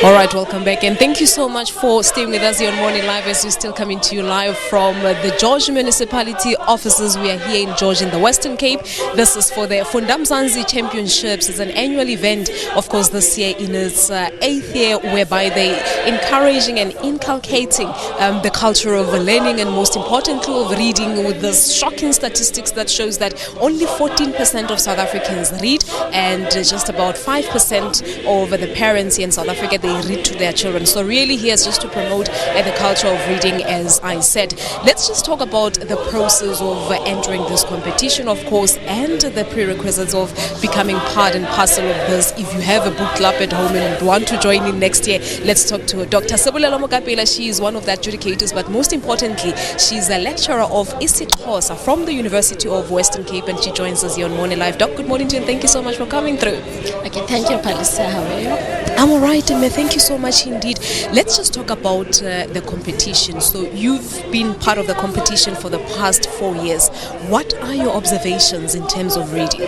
All right, welcome back, and thank you so much for staying with us here on Morning Live as we're still coming to you live from the George Municipality offices. We are here in George in the Western Cape. This is for the Funda Mzantsi Championships. It's an annual event, of course, this year in its 8th year, whereby they're encouraging and inculcating the culture of learning and, most importantly, of reading, with this shocking statistics that shows that only 14% of South Africans read, and just about 5% of the parents here in South Africa, they read to their children. So really here's just to promote the culture of reading, as I said. Let's just talk about the process of entering this competition, of course, and the prerequisites of becoming part and parcel of this. If you have a book club at home and want to join in next year, let's talk to Dr. Sebolelo Mokapela. She is one of the adjudicators, but most importantly, she's a lecturer of isiXhosa from the University of Western Cape, and she joins us here on Morning Live. Doc, good morning to you, and thank you so much for coming through. Okay, thank you, Palisa. How are you? I'm all right, and thank you so much indeed. Let's just talk about the competition. So you've been part of the competition for the past 4 years. What are your observations in terms of reading?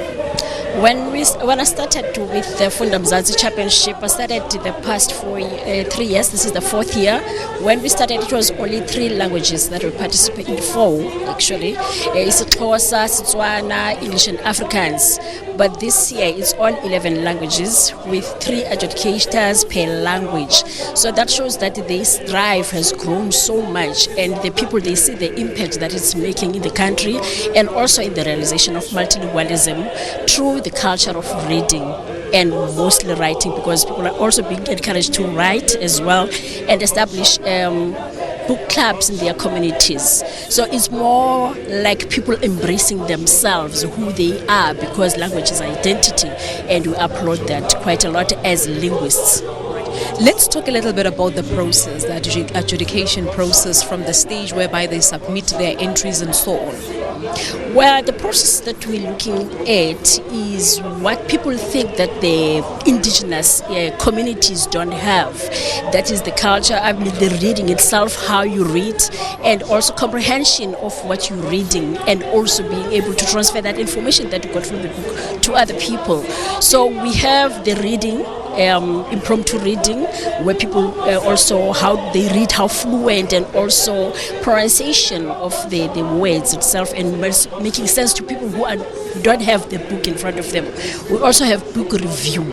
When I started with the Funda Mzantsi Championship, I started the past 3 years. This is the 4th year. When we started, it was only 3 languages that we participated in. 4 actually. isiXhosa, Setswana, English and Afrikaans. But this year it's all 11 languages with 3 adjudicators per language. So that shows that this drive has grown so much, and the people, they see the impact that it's making in the country, and also in the realization of multilingualism through the culture of reading and mostly writing, because people are also being encouraged to write as well and establish book clubs in their communities. So it's more like people embracing themselves, who they are, because language is identity, and we applaud that quite a lot as linguists. Let's talk a little bit about the process, the adjudication process, from the stage whereby they submit their entries and so on. Well, the process that we're looking at is what people think that the indigenous communities don't have. That is the culture, I mean, the reading itself, how you read, and also comprehension of what you're reading, and also being able to transfer that information that you got from the book to other people. So we have the reading, impromptu reading, where people also how they read, how fluent, and also pronunciation of the words itself, and making sense to people who don't have the book in front of them. We also have book review.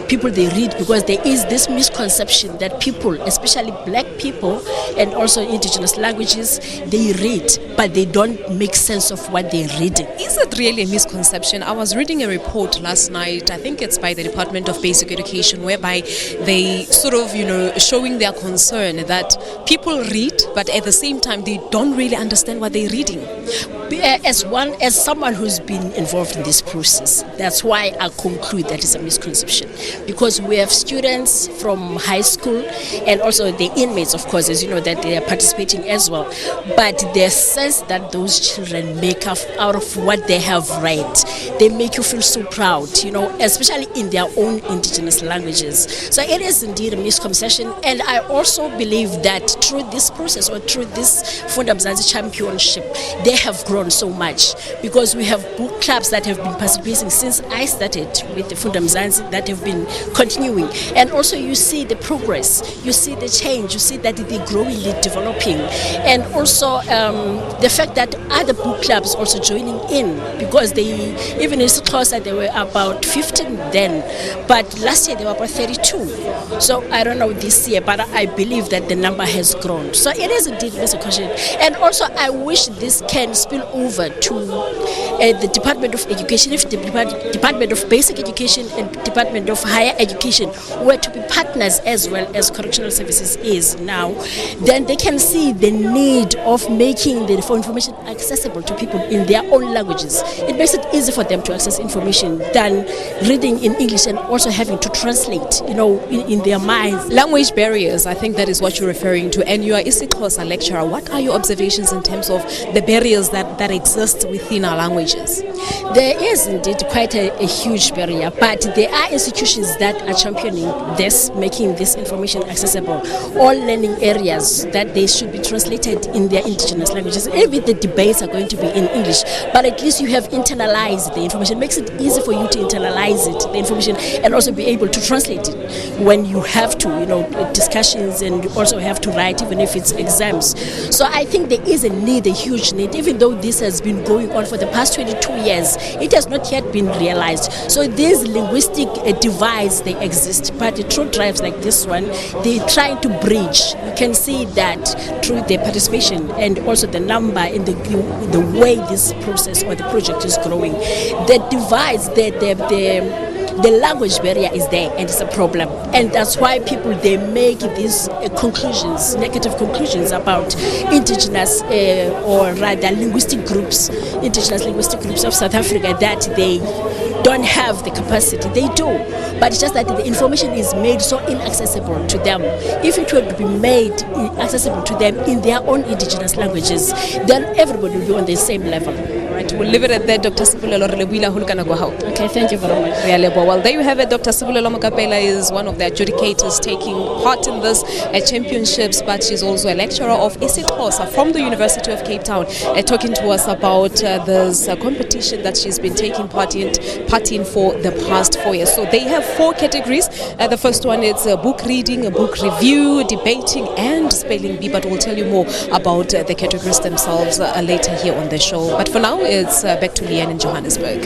People, they read, because there is this misconception that people, especially black people and also indigenous languages, they read but they don't make sense of what they're reading. Is it really a misconception? I was reading a report last night, I think it's by the Department of Basic Education, whereby they sort of, showing their concern that people read but at the same time they don't really understand what they're reading. As someone who's been involved in this process, that's why I conclude that it's a misconception, because we have students from high school and also the inmates, of course, as you know, that they are participating as well. But the sense that those children make out of what they have read, they make you feel so proud, especially in their own indigenous languages. So it is indeed a misconception, and I also believe that through this process, or through this Funda Mzantsi Championship, they have grown so much, because we have book clubs that have been participating since I started with the Funda Mzantsi, that have been continuing, and also you see the progress, you see the change, you see that they're growingly developing, and also the fact that other book clubs also joining in, because they, even in isiXhosa, there were about 15 then, but last year there were about 32. So I don't know this year, but I believe that the number has has grown. So it is indeed a question. And also, I wish this can spill over to the Department of Education. If the Department of Basic Education and Department of Higher Education were to be partners as well as Correctional Services is now, then they can see the need of making the information accessible to people in their own languages. It makes it easy for them to access information than reading in English and also having to translate, in their minds. Language barriers, I think that is what you're referring to. And you are isiXhosa lecturer. What are your observations in terms of the barriers that exist within our languages? There is indeed quite a huge barrier, but there are institutions that are championing this, making this information accessible. All learning areas that they should be translated in their indigenous languages. Maybe the debates are going to be in English, but at least you have internalized the information. It makes it easy for you to internalize it, the information, and also be able to translate it when you have to, discussions, and you also have to write, even if it's exams. So I think there is a need, a huge need, even though this has been going on for the past 22 years, it has not yet been realized. So these linguistic divides, they exist, but through drives like this one, they're trying to bridge. You can see that through the participation and also the number and the way this process or the project is growing. The divides, the language barrier is there, and it's a problem, and that's why people, they make these conclusions, negative conclusions about indigenous or rather indigenous linguistic groups of South Africa, that they don't have the capacity. They do, but it's just that the information is made so inaccessible to them. If it were to be made accessible to them in their own indigenous languages, then everybody will be on the same level. Right, we'll leave it at that. Dr. Sebolelo Okay, thank you very much. Well, there you have it. Dr. Sebolelo Mokapela is one of the adjudicators taking part in this championships, but she's also a lecturer of isiXhosa from the University of Cape Town, talking to us about this competition that she's been taking part in for the past 4 years. So they have 4 categories. The first one is book reading, a book review, debating, and spelling bee. But we'll tell you more about the categories themselves later here on the show. But for now, it's back to Leanne in Johannesburg.